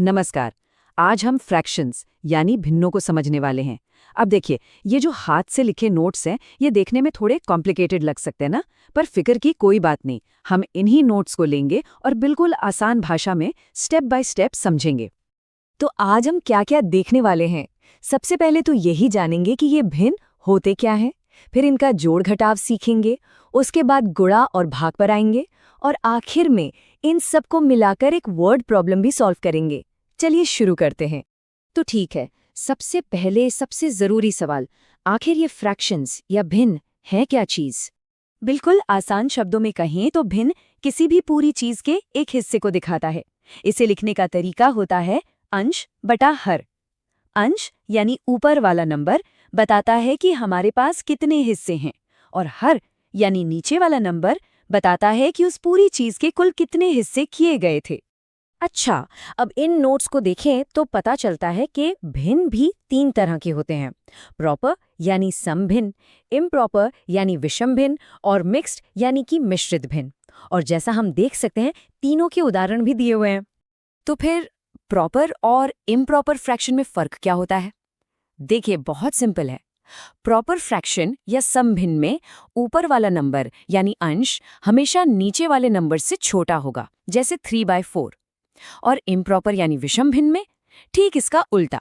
नमस्कार। आज हम फ्रैक्शंस यानी भिन्नों को समझने वाले हैं। अब देखिए, ये जो हाथ से लिखे नोट्स हैं, ये देखने में थोड़े कॉम्प्लिकेटेड लग सकते हैं ना, पर फिक्र की कोई बात नहीं। हम इन्हीं नोट्स को लेंगे और बिल्कुल आसान भाषा में स्टेप बाय स्टेप समझेंगे। तो आज हम क्या क्या देखने वाले हैं? सबसे पहले तो यही जानेंगे कि ये भिन्न होते क्या हैं, फिर इनका जोड़ घटाव सीखेंगे, उसके बाद गुणा और भाग पर आएंगे और आखिर में इन सबको मिलाकर एक वर्ड प्रॉब्लम भी सॉल्व करेंगे। चलिए शुरू करते हैं। तो ठीक है, सबसे पहले सबसे जरूरी सवाल, आखिर ये फ्रैक्शंस या भिन्न है क्या चीज? बिल्कुल आसान शब्दों में कहें तो भिन्न किसी भी पूरी चीज के एक हिस्से को दिखाता है। इसे लिखने का तरीका होता है अंश बटा हर। अंश यानी ऊपर वाला नंबर बताता है कि हमारे पास कितने हिस्से हैं, और हर यानी नीचे वाला नंबर बताता है कि उस पूरी चीज के कुल कितने हिस्से किए गए थे। अच्छा, अब इन नोट्स को देखें तो पता चलता है कि भिन्न भी 3 तरह के होते हैं। प्रॉपर यानी समभिन्न, इम्प्रॉपर यानी विषम भिन्न और मिक्स्ड यानी कि मिश्रित भिन्न। और जैसा हम देख सकते हैं, तीनों के उदाहरण भी दिए हुए हैं। तो फिर प्रॉपर और इम्प्रॉपर फ्रैक्शन में फर्क क्या होता है? देखिए, बहुत सिंपल है। प्रॉपर फ्रैक्शन या समभिन्न में ऊपर वाला नंबर यानी अंश हमेशा नीचे वाले नंबर से छोटा होगा, जैसे 3/4। और इम्प्रॉपर यानी विषम भिन्न में ठीक इसका उल्टा,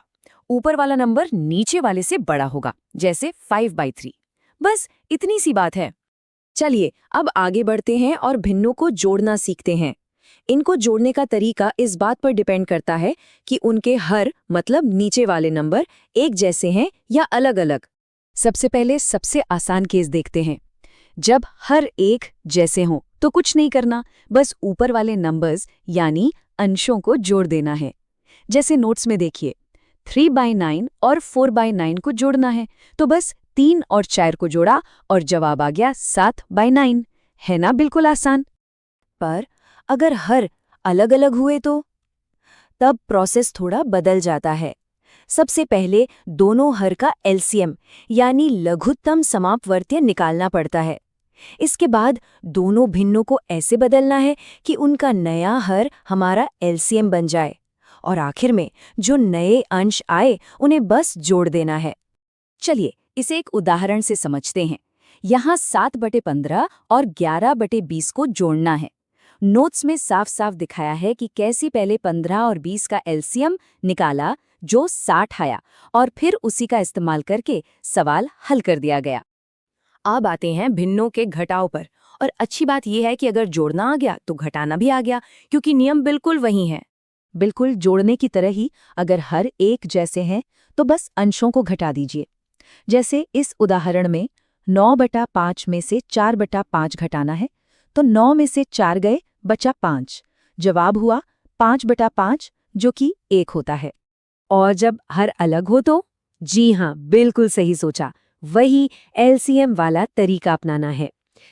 ऊपर वाला नंबर नीचे वाले से बड़ा होगा, जैसे 5/3। बस इतनी सी बात है। चलिए अब आगे बढ़ते हैं और भिन्नों को जोड़ना सीखते हैं। इनको जोड़ने का तरीका इस बात पर डिपेंड करता है कि उनके हर मतलब नीचे वाले नंबर एक जैसे हैं या अलग-अलग। सबसे पहले सबसे आसान केस देखते हैं। जब हर एक जैसे हों तो कुछ नहीं करना, बस ऊपर वाले नंबर्स यानी अंशों को जोड़ देना है। जैसे नोट्स में देखिए, 3/9 और 4/9 को जोड़ना है, तो बस 3 और 4 को जोड़ा और जवाब आ गया 7/9। है ना, बिल्कुल आसान। पर अगर हर अलग-अलग हुए तो तब प्रोसेस थोड़ा बदल जाता है। सबसे पहले दोनों हर का एलसीएम यानी लघुत्तम समापवर्त्य निकालना पड़ता है। इसके बाद दोनों भिन्नों को ऐसे बदलना है कि उनका नया हर हमारा एलसीएम बन जाए, और आखिर में जो नए अंश आए उन्हें बस जोड़ देना है। चलिए इसे एक उदाहरण से समझते हैं। यहाँ 7/15 और 11/20 को जोड़ना है। नोट्स में साफ साफ दिखाया है कि कैसे पहले 15 और 20 का एलसीएम निकाला जो 60 आया, और फिर उसी का इस्तेमाल करके सवाल हल कर दिया गया। अब आते हैं भिन्नों के घटाव पर, और अच्छी बात यह है कि अगर जोड़ना आ गया तो घटाना भी आ गया, क्योंकि नियम बिल्कुल वही है। बिल्कुल जोड़ने की तरह ही अगर हर एक जैसे हैं तो बस अंशों को घटा दीजिए। जैसे इस उदाहरण में 9/5 में से 4/5 घटाना है, तो 9 में से 4 गए, बचा 5। जवाब हुआ 5/5, जो कि 1 होता है। और जब हर अलग हो तो? जी हाँ, बिल्कुल सही सोचा, वही एलसीएम वाला तरीका अपनाना है।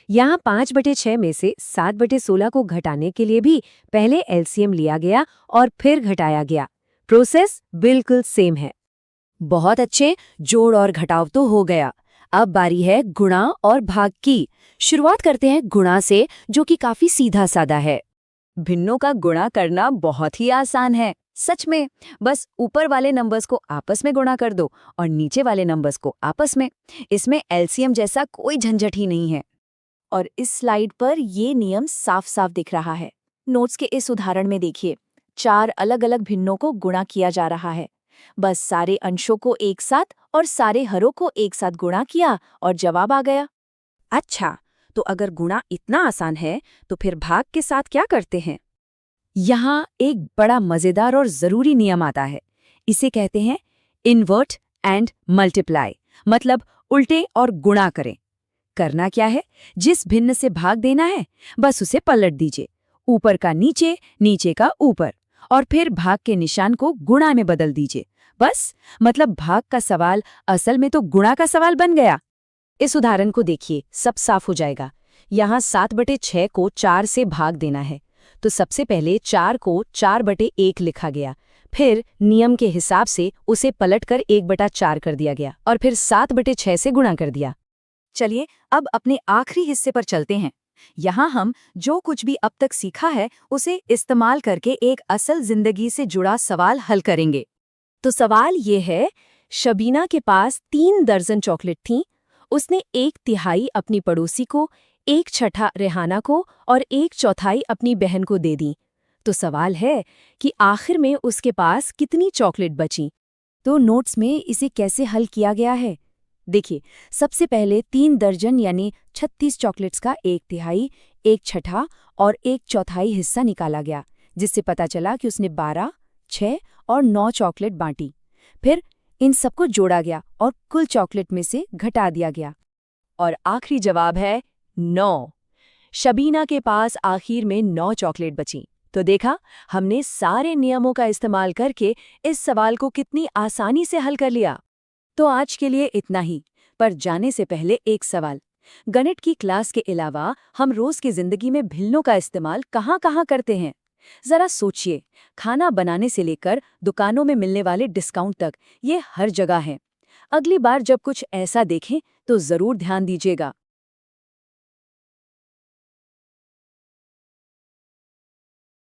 यहाँ 5/6 में से 7/16 को घटाने के लिए भी पहले एलसीएम लिया गया और फिर घटाया गया। प्रोसेस बिल्कुल सेम है। बहुत अच्छे, जोड़ और घटाव तो हो गया। अब बारी है गुणा और भाग की। शुरुआत करते हैं गुणा से, जो कि काफी सीधा साधा है। भिन्नों का गुणा करना बहुत ही आसान है, सच में। बस ऊपर वाले नंबर्स को आपस में गुणा कर दो और नीचे वाले नंबर्स को आपस में। इसमें एलसीएम जैसा कोई झंझट ही नहीं है। और इस स्लाइड पर ये नियम साफ साफ दिख रहा है। नोट्स के इस उदाहरण में देखिए, 4 अलग अलग भिन्नों को गुणा किया जा रहा है। बस सारे अंशों को एक साथ और सारे हरों को एक साथ गुणा किया और जवाब आ गया। अच्छा, तो अगर गुणा इतना आसान है तो फिर भाग के साथ क्या करते हैं? यहाँ एक बड़ा मजेदार और जरूरी नियम आता है। इसे कहते हैं इन्वर्ट एंड मल्टीप्लाई, मतलब उल्टे और गुणा करें। करना क्या है, जिस भिन्न से भाग देना है बस उसे पलट दीजिए, ऊपर का नीचे, नीचे का ऊपर, और फिर भाग के निशान को गुणा में बदल दीजिए। बस, मतलब भाग का सवाल असल में तो गुणा का सवाल बन गया। इस उदाहरण को देखिए, सब साफ हो जाएगा। यहाँ 7/6 को 4 से भाग देना है, तो सबसे पहले 4 को 4/1 लिखा गया, फिर नियम के हिसाब से उसे पलटकर 1/4 कर दिया गया, और फिर 7/6 से गुणा कर दिया। चलिए अब अपने आखिरी हिस्से पर चलते हैं। यहाँ हम जो कुछ भी अब तक सीखा है उसे इस्तेमाल करके एक असल जिंदगी से जुड़ा सवाल हल करेंगे। तो सवाल ये है, शबीना के पास 3 दर्जन चॉकलेट थीं। उसने 1/3 अपनी पड़ोसी को, 1/6 रेहाना को और 1/4 अपनी बहन को दे दी। तो सवाल है कि आखिर में उसके पास कितनी चॉकलेट बची? तो नोट्स में इसे कैसे हल किया गया है? देखिए, सबसे पहले 3 दर्जन यानी 36 चॉकलेट्स का 1/3, 1/6 और 1/4 हिस्सा निकाला गया, जिससे पता चला कि उसने 12, 6 और 9 चॉकलेट बांटी। फिर इन सबको जोड़ा गया और कुल चॉकलेट में से घटा दिया गया। और आखिरी जवाब है 9। शबीना के पास आखिर में 9 चॉकलेट बची। तो देखा, हमने सारे नियमों का इस्तेमाल करके इस सवाल को कितनी आसानी से हल कर लिया। तो आज के लिए इतना ही, पर जाने से पहले एक सवाल। गणित की क्लास के अलावा हम रोज की जिंदगी में भिन्नों का इस्तेमाल कहाँ-कहाँ करते हैं? जरा सोचिए, खाना बनाने से लेकर दुकानों में मिलने वाले डिस्काउंट तक, ये हर जगह है। अगली बार जब कुछ ऐसा देखें तो जरूर ध्यान दीजिएगा।